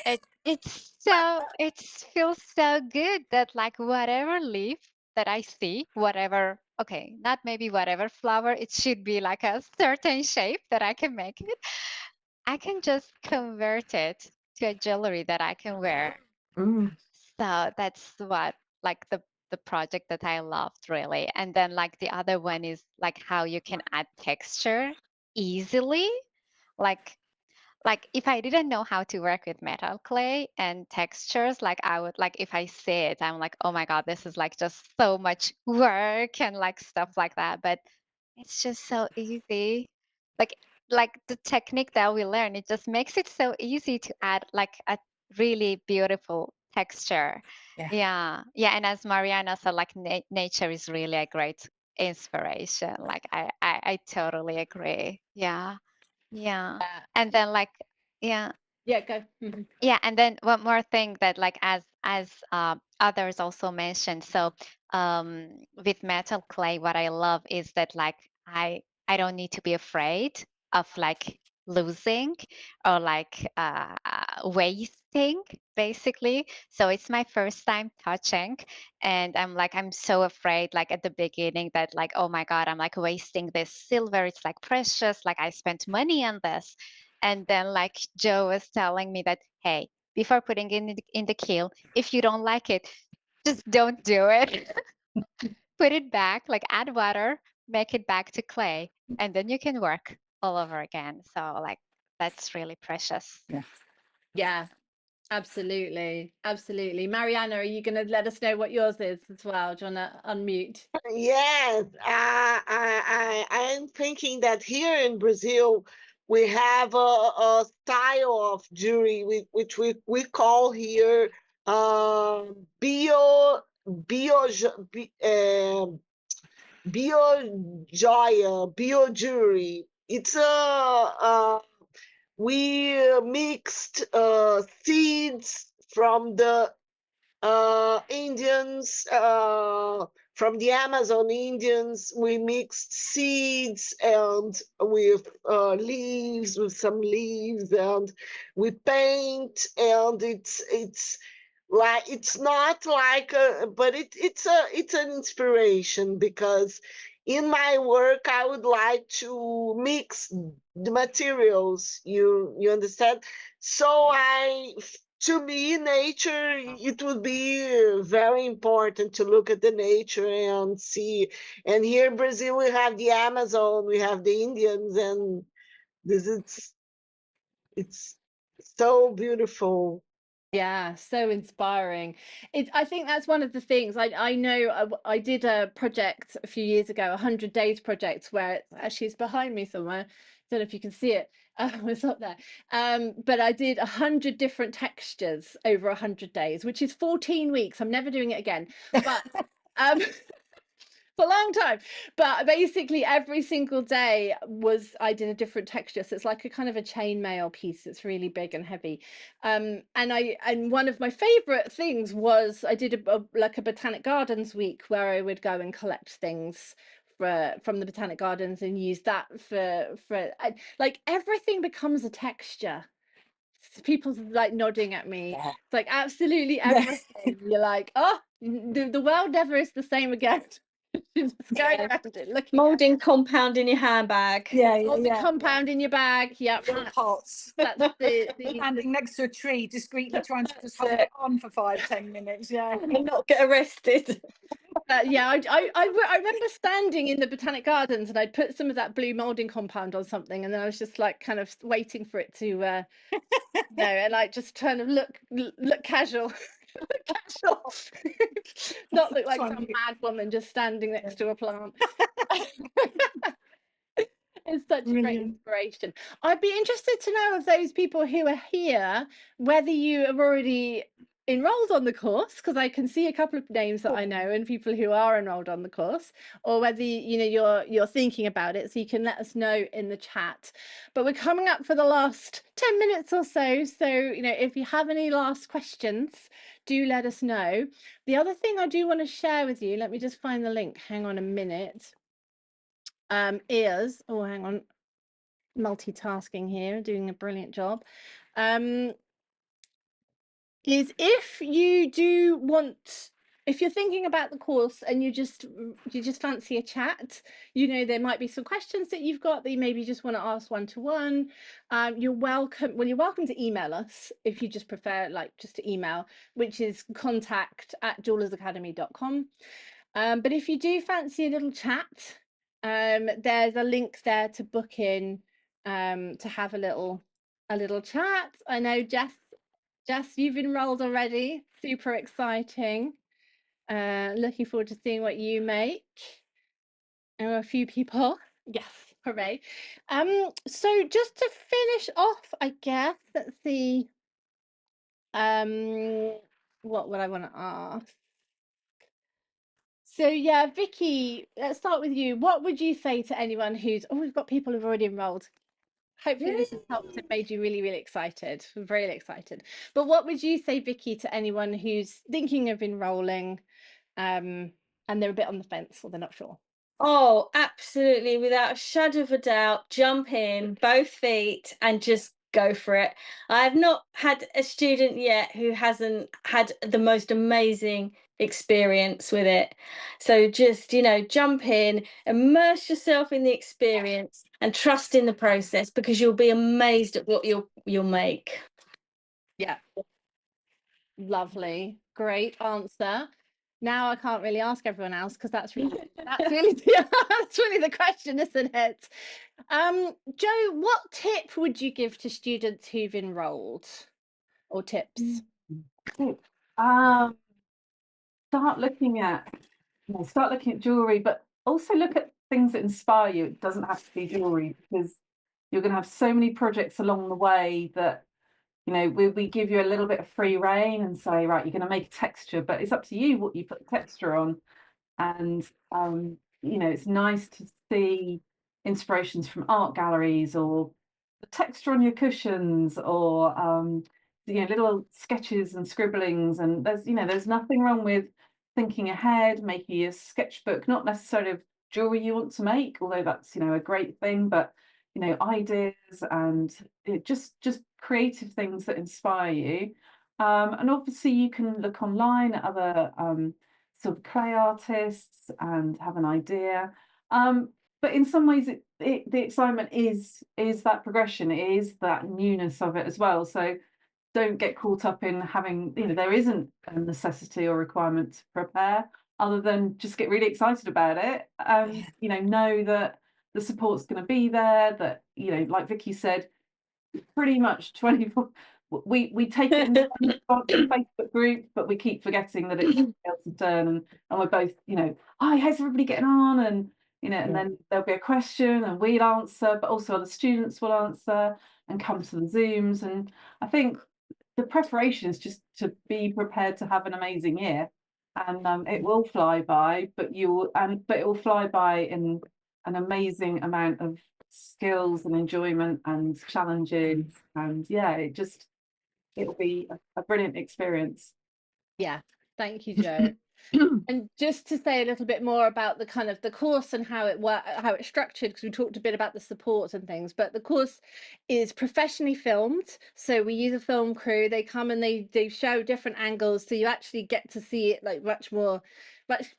it feels so good that like whatever leaf that I see, whatever, okay, not maybe whatever flower, it should be like a certain shape that I can make it. I can just convert it to a jewelry that I can wear. So that's what like the project that I loved really. And then like the other one is like how you can add texture easily. Like if I didn't know how to work with metal clay and textures, like I would like if I see it, I'm like, oh my God, this is like just so much work and like stuff like that. But it's just so easy. Like the technique that we learn, it just makes it so easy to add like a really beautiful texture. Yeah. And as Mariana said, like nature is really a great inspiration. Like I totally agree. Yeah. And then like yeah. Go. Yeah, and then one more thing that like as others also mentioned, so with metal clay, what I love is that like I don't need to be afraid of like losing or like wasting basically. So it's my first time touching, and I'm so afraid like at the beginning that like, oh my God, I'm like wasting this silver, it's like precious, like I spent money on this. And then like Joe was telling me that, hey, before putting it in the kiln, if you don't like it, just don't do it. Put it back, like add water, make it back to clay, and then you can work all over again. So like that's really precious. Yeah, absolutely. Mariana, are you going to let us know what yours is as well? Do you want to unmute? Yes, I am thinking that here in Brazil we have a style of jewelry which we call here bio joia, bio jewelry. It's we mixed seeds from the Indians, from the Amazon Indians. We mixed seeds and with leaves, with some leaves, and we paint. And it's like it's not like but it's an inspiration, because in my work I would like to mix the materials. You understand? So to me, nature, it would be very important to look at the nature and see. And here in Brazil, we have the Amazon, we have the Indians, and it's so beautiful. Yeah, so inspiring. I think that's one of the things I know. I did a project a few years ago, 100 days project, where it's behind me somewhere. Don't know if you can see it. It's up there. But I did 100 different textures over 100 days, which is 14 weeks. I'm never doing it again. But for a long time, but basically every single day I did a different texture, so it's like a kind of a chainmail piece. It's really big and heavy, and one of my favorite things was I did like a Botanic Gardens week where I would go and collect things from the Botanic Gardens and use that for like everything becomes a texture. People's like nodding at me. It's like absolutely everything. You're like, oh, the world never is the same again. Just going around it, looking Moulding compound in your handbag. all the compound in your bag. Yep. Little pots. That's the Standing next to a tree, discreetly trying to just hold it on for 5-10 minutes. Yeah. And not get arrested. yeah, I remember standing in the Botanic Gardens and I'd put some of that blue moulding compound on something, and then I was just like kind of waiting for it to and like just trying to look casual. Casual. Not look like some mad woman just standing next to a plant. It's such a great inspiration. I'd be interested to know of those people who are here, whether you have already enrolled on the course, because I can see a couple of names that I know and people who are enrolled on the course, or whether you're thinking about it, so you can let us know in the chat. But we're coming up for the last 10 minutes or so, so if you have any last questions, do let us know. The other thing I do want to share with you, let me just find the link, hang on a minute, is, oh, hang on, multitasking here, doing a brilliant job, is if you're thinking about the course and you just fancy a chat, there might be some questions that you've got that you maybe just want to ask one-to-one, you're welcome to email us if you just prefer, like, just to email, which is contact@jewelersacademy.com. But if you do fancy a little chat, there's a link there to book in, to have a little chat. I know Jess, you've enrolled already. Super exciting. Looking forward to seeing what you make. And a few people. Yes, hooray. So just to finish off, I guess, let's see. What would I want to ask? So yeah, Vicki, let's start with you. What would you say to anyone who's, we've got people who've already enrolled. Hopefully this has helped and made you really, really excited. I'm really excited. But what would you say, Vicki, to anyone who's thinking of enrolling, and they're a bit on the fence or they're not sure? Oh, absolutely. Without a shadow of a doubt, jump in, both feet, and just go for it. I have not had a student yet who hasn't had the most amazing experience with it. So just, jump in, immerse yourself in the experience and trust in the process, because you'll be amazed at what you'll make. Yeah. Lovely. Great answer. Now I can't really ask everyone else, because that's really that's really the question, isn't it? Jo, what tip would you give to students who've enrolled, or tips? Start looking at jewelry, but also look at things that inspire you. It doesn't have to be jewelry, because you're going to have so many projects along the way that we give you a little bit of free rein and say, right, you're going to make a texture, but it's up to you what you put the texture on. And it's nice to see inspirations from art galleries, or the texture on your cushions, or little sketches and scribblings. And there's nothing wrong with thinking ahead, making a sketchbook, not necessarily of jewelry you want to make, although that's a great thing, but ideas and just creative things that inspire you. And obviously you can look online at other sort of clay artists and have an idea. But in some ways the excitement is that progression, it is that newness of it as well. So don't get caught up in having, there isn't a necessity or requirement to prepare, other than just get really excited about it. Know that the support's going to be there, that, like Vicki said, pretty much 24. We take it in the Facebook group, but we keep forgetting that it's Elsa's turn, and we're both, hi, how's everybody getting on? And and then there'll be a question and we'll answer, but also other students will answer and come to the Zooms. And I think the preparation is just to be prepared to have an amazing year, and it will fly by, but it will fly by in an amazing amount of skills and enjoyment and challenges, and it'll be a brilliant experience. Yeah, thank you, Jo. And just to say a little bit more about the kind of the course and how it's structured, because we talked a bit about the support and things, but the course is professionally filmed. So we use a film crew. They come and they show different angles, so you actually get to see it like much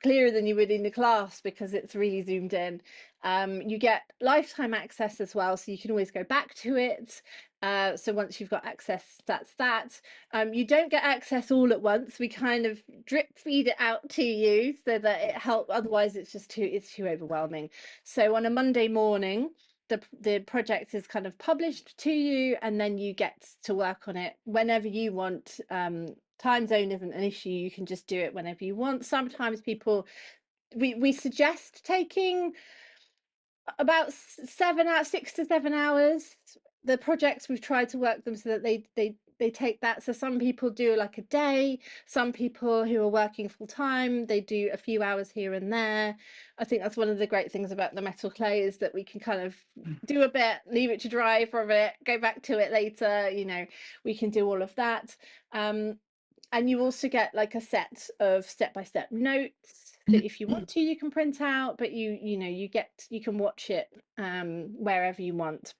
clearer than you would in the class, because it's really zoomed in. You get lifetime access as well, so you can always go back to it. So once you've got access, that's that. You don't get access all at once. We kind of drip feed it out to you so that it helps. Otherwise, it's too overwhelming. So on a Monday morning, the project is kind of published to you, and then you get to work on it whenever you want. Time zone isn't an issue. You can just do it whenever you want. Sometimes we suggest taking about 6 to 7 hours. The projects, we've tried to work them so that they take that. So some people do like a day. Some people who are working full time, they do a few hours here and there. I think that's one of the great things about the metal clay, is that we can kind of do a bit, leave it to dry for a bit, go back to it later. You know, we can do all of that. And you also get like a set of step-by-step notes that if you want to, you can print out, but you can watch it wherever you want.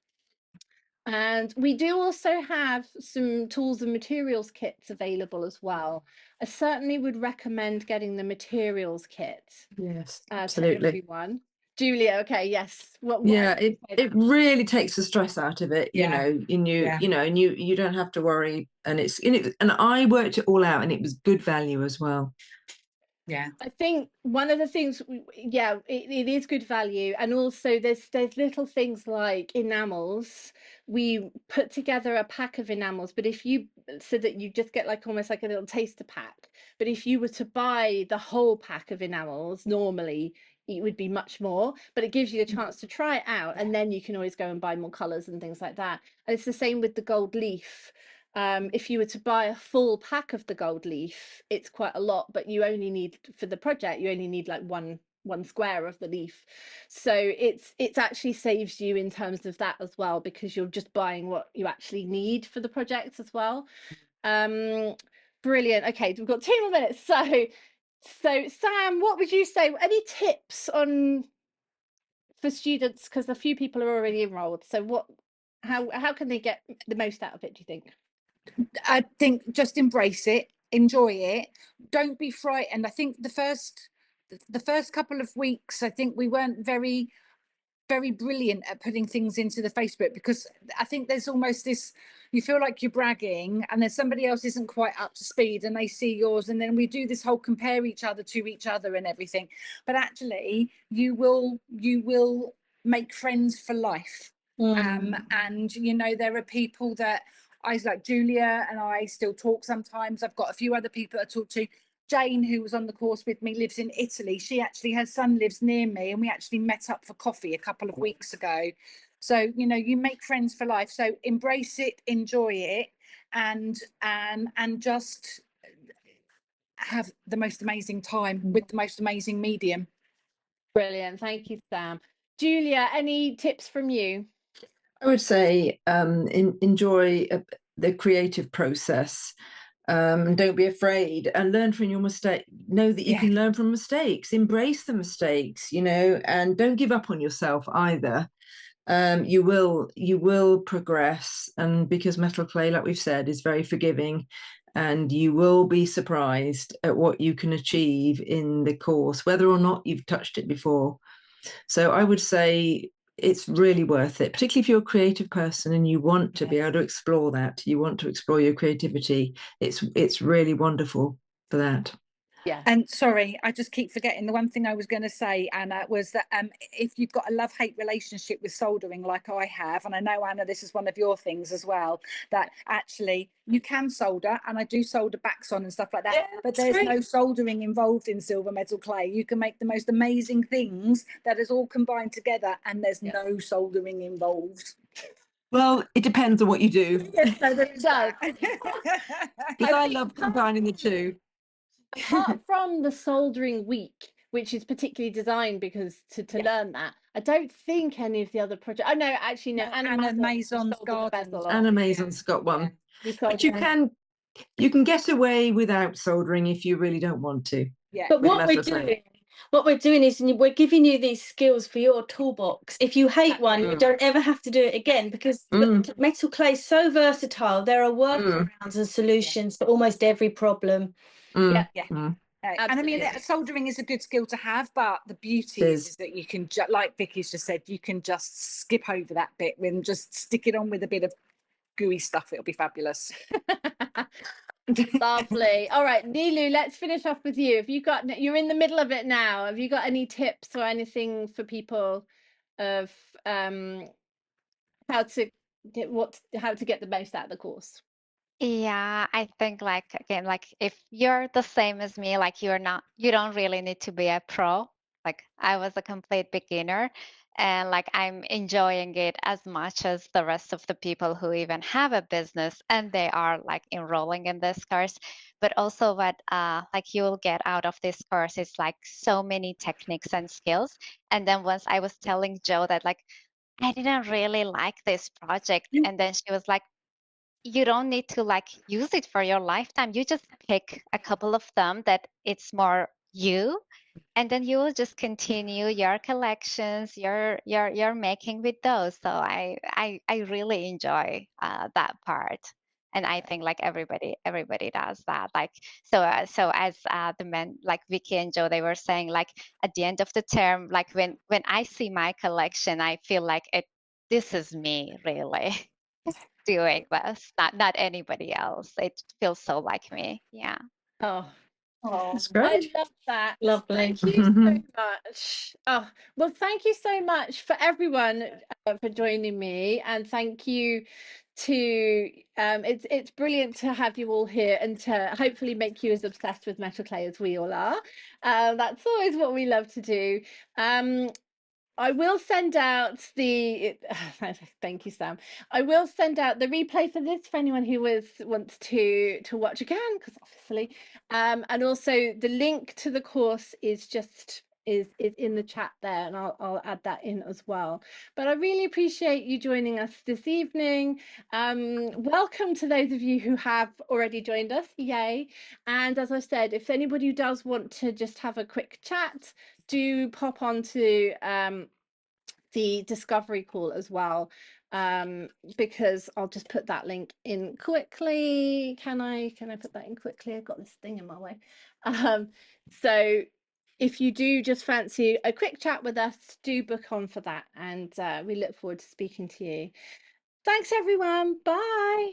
And we do also have some tools and materials kits available as well. I certainly would recommend getting the materials kit. Yes, To absolutely. everyone. Julia, okay, yes. Yeah, it really takes the stress out of it, you know, and you don't have to worry, and and I worked it all out, and it was good value as well. Yeah, I think one of the things, it is good value, and also there's little things like enamels. We put together a pack of enamels, but so that you just get like almost like a little taster pack. But if you were to buy the whole pack of enamels, normally it would be much more, but it gives you a chance to try it out, and then you can always go and buy more colors and things like that. And it's the same with the gold leaf. If you were to buy a full pack of the gold leaf, it's quite a lot, but you only need, for the project, you only need like one square of the leaf. So it's actually saves you in terms of that as well, because you're just buying what you actually need for the project as well. Brilliant. Okay, we've got 2 more minutes. So Sam, what would you say? Any tips for students? Because a few people are already enrolled. So how can they get the most out of it, do you think? I think just embrace it, enjoy it, don't be frightened. I think the first couple of weeks, I think we weren't very brilliant at putting things into the Facebook, because I think there's almost this, you feel like you're bragging and then somebody else isn't quite up to speed and they see yours, and then we do this whole compare each other to each other and everything. But actually you will make friends for life. And you know, there are people that I like, Julia and I still talk sometimes. I've got a few other people I talk to. Jane, who was on the course with me, lives in Italy. She actually, her son lives near me, and we actually met up for coffee a couple of weeks ago. So, you know, you make friends for life. So embrace it, enjoy it, and just have the most amazing time with the most amazing medium. Brilliant. Thank you, Sam. Julia, any tips from you? I would say enjoy the creative process. Don't be afraid, and learn from your mistake. Know that you can learn from mistakes. Embrace the mistakes, you know, and don't give up on yourself either. You will progress, and because metal clay, like we've said, is very forgiving, and you will be surprised at what you can achieve in the course, whether or not you've touched it before. So I would say it's really worth it, particularly if you're a creative person and you want to be able to explore that. You want to explore your creativity. It's really wonderful for that. Yeah. And sorry, I just keep forgetting the one thing I was going to say, Anna, was that if you've got a love-hate relationship with soldering like I have, and I know, Anna, this is one of your things as well, that actually you can solder, and I do solder backs on and stuff like that, but there's no soldering involved in silver metal clay. You can make the most amazing things that is all combined together, and there's no soldering involved. Well, it depends on what you do. Yes, no, there is that. Because I love combining the two. Apart from the soldering week, which is particularly designed because to learn that, I don't think any of the other projects. Oh no, actually no. Anna Mason's garden. Anna Mason's got one, but you can get away without soldering if you really don't want to. Yeah. But with what we're metal clay. doing, is we're giving you these skills for your toolbox. If you hate one, you don't ever have to do it again, because metal clay is so versatile. There are workarounds and solutions for almost every problem. Yeah. And I mean, Absolutely. soldering is a good skill to have, but the beauty is that you can, like Vicky's just said, you can just skip over that bit and just stick it on with a bit of gooey stuff. It'll be fabulous. Lovely. All right, Niloo, let's finish off with you. Have you got, you're in the middle of it now. Have you got any tips or anything for people of how to get the most out of the course? Yeah, I think like again, like if you're the same as me, like you don't really need to be a pro. Like I was a complete beginner, and like I'm enjoying it as much as the rest of the people who even have a business and they are like enrolling in this course. But also what like you'll get out of this course is like so many techniques and skills. And then once I was telling Jo that like I didn't really like this project, and then she was like, you don't need to like use it for your lifetime. You just pick a couple of them that it's more you, and then you will just continue your collections, your making with those. So I really enjoy that part, and I think like everybody does that. Like so as the men like Vicki and Jo, they were saying like at the end of the term, like when I see my collection, I feel like this is me really. Doing this, not anybody else. It feels so like me. Yeah. Oh, That's I great. love that. Lovely. Thank you so much. Oh, well, thank you so much for everyone for joining me, and thank you to it's brilliant to have you all here and to hopefully make you as obsessed with metal clay as we all are. That's always what we love to do. I will send out the thank you, Sam. I will send out the replay for this for anyone who wants to watch again, because obviously and also the link to the course is in the chat there, and I'll add that in as well. But I really appreciate you joining us this evening. Welcome to those of you who have already joined us, yay. And as I said, if anybody does want to just have a quick chat, do pop onto the discovery call as well, because I'll just put that link in quickly. Can I put that in quickly? I've got this thing in my way. So if you do just fancy a quick chat with us, do book on for that, and we look forward to speaking to you. Thanks everyone. Bye.